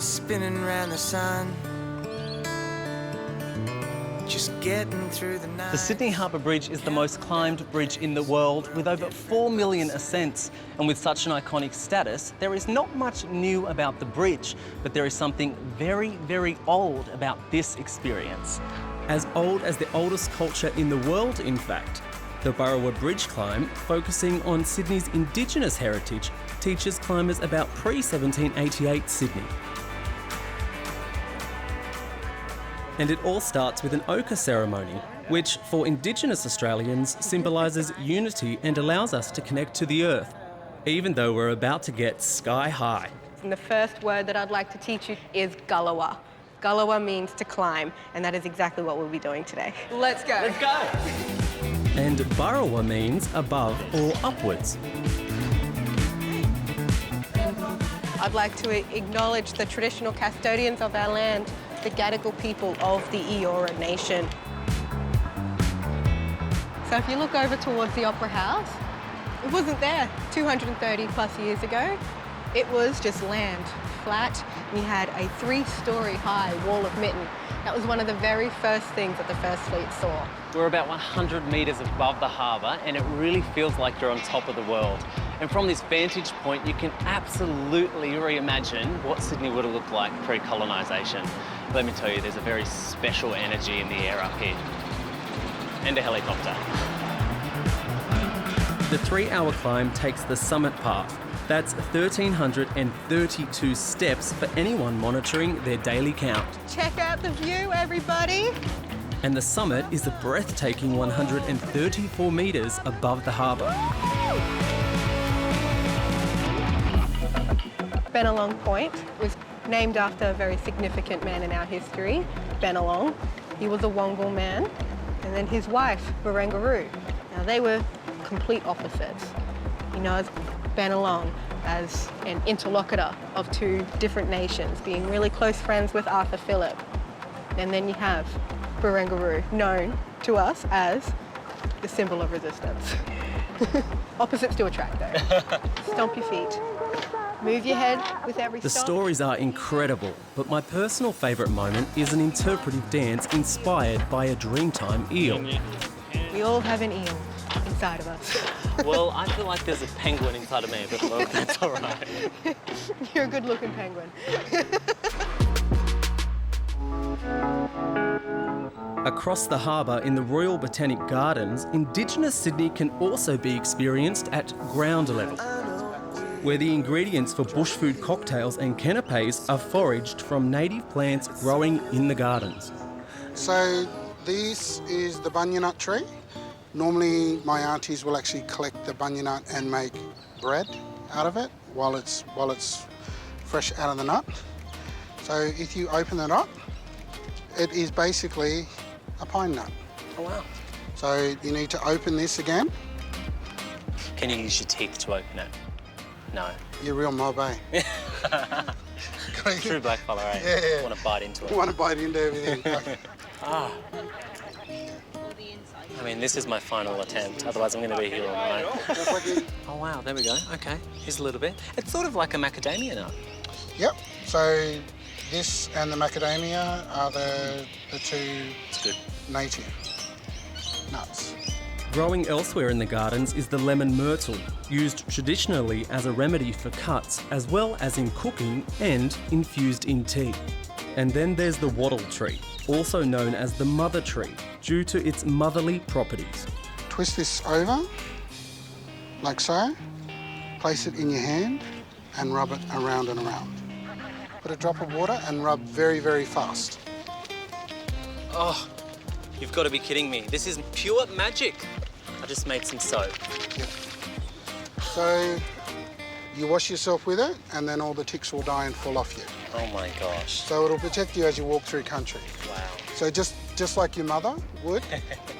spinning round the sun, just getting through the night. The Sydney Harbour Bridge is the most climbed bridge in the world, with over 4 million ascents. And with such an iconic status, there is not much new about the bridge, but there is something very, very old about this experience. As old as the oldest culture in the world, in fact. The Burrawa Bridge climb, focusing on Sydney's Indigenous heritage, teaches climbers about pre-1788 Sydney. And it all starts with an ochre ceremony, which for Indigenous Australians symbolises unity and allows us to connect to the earth, even though we're about to get sky high. And the first word that I'd like to teach you is Gulliwa. Gulliwa means to climb, and that is exactly what we'll be doing today. Let's go. Let's go! And Burrawa means above or upwards. I'd like to acknowledge the traditional custodians of our land, the Gadigal people of the Eora Nation. So if you look over towards the Opera House, it wasn't there 230 plus years ago. It was just land, flat, and you had a 3-storey high wall of mitten. That was one of the very first things that the First Fleet saw. We're about 100 metres above the harbour, and it really feels like you're on top of the world. And from this vantage point, you can absolutely reimagine what Sydney would have looked like pre-colonisation. Let me tell you, there's a very special energy in the air up here. And a helicopter. The 3-hour climb takes the summit path. That's 1,332 steps for anyone monitoring their daily count. Check out the view, everybody. And the summit is a breathtaking 134 metres above the harbour. Bennelong Point was named after a very significant man in our history, Bennelong. He was a Wongal man, and then his wife, Barangaroo. Now, they were complete opposites. He knows Bennelong as an interlocutor of 2 different nations, being really close friends with Arthur Phillip. And then you have Barangaroo, known to us as the symbol of resistance. Opposites do attract, though. Stomp your feet. Move your head with every The stomp. stories are incredible, but my personal favourite moment is an interpretive dance inspired by a Dreamtime eel. We all have an eel inside of us. Well, I feel like there's a penguin inside of me, but well, that's all right. You're a good-looking penguin. Across the harbour in the Royal Botanic Gardens, Indigenous Sydney can also be experienced at ground level, where the ingredients for bush food cocktails and canapes are foraged from native plants growing in the gardens. So this is the bunya nut tree. Normally my aunties will actually collect the bunya nut and make bread out of it while it's fresh out of the nut. So if you open it up, it is basically a pine nut. Oh, wow. So you need to open this again. Can you use your teeth to open it? No. You're real mob, eh? True blackfellow, eh? Yeah. Want to bite into it. Want to bite into everything. Ah. I mean, this is my final attempt, otherwise I'm going to be here all night. Oh, wow, there we go. Okay, here's a little bit. It's sort of like a macadamia nut. Yep. So this and the macadamia are the 2 native nuts. Growing elsewhere in the gardens is the lemon myrtle, used traditionally as a remedy for cuts, as well as in cooking and infused in tea. And then there's the wattle tree, also known as the mother tree, due to its motherly properties. Twist this over, like so. Place it in your hand and rub it around and around. Put a drop of water and rub very, very fast. Oh, you've got to be kidding me. This is pure magic. I just made some soap. Yep. So you wash yourself with it and then all the ticks will die and fall off you. Oh my gosh. So it'll protect you as you walk through country. Wow. So just like your mother would,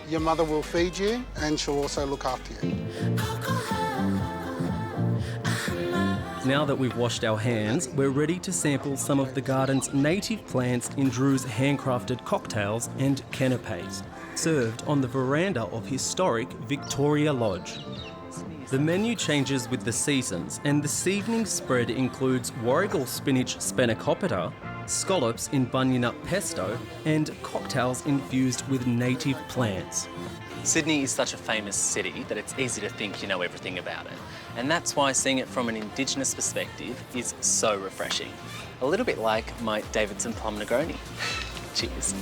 your mother will feed you and she'll also look after you. Now that we've washed our hands, we're ready to sample some of the garden's native plants in Drew's handcrafted cocktails and canapes, served on the veranda of historic Victoria Lodge. The menu changes with the seasons, and this evening's spread includes warrigal spinach spanakopita, scallops in bunyip pesto, and cocktails infused with native plants. Sydney is such a famous city that it's easy to think you know everything about it. And that's why seeing it from an Indigenous perspective is so refreshing. A little bit like my Davidson plum Negroni. Cheers.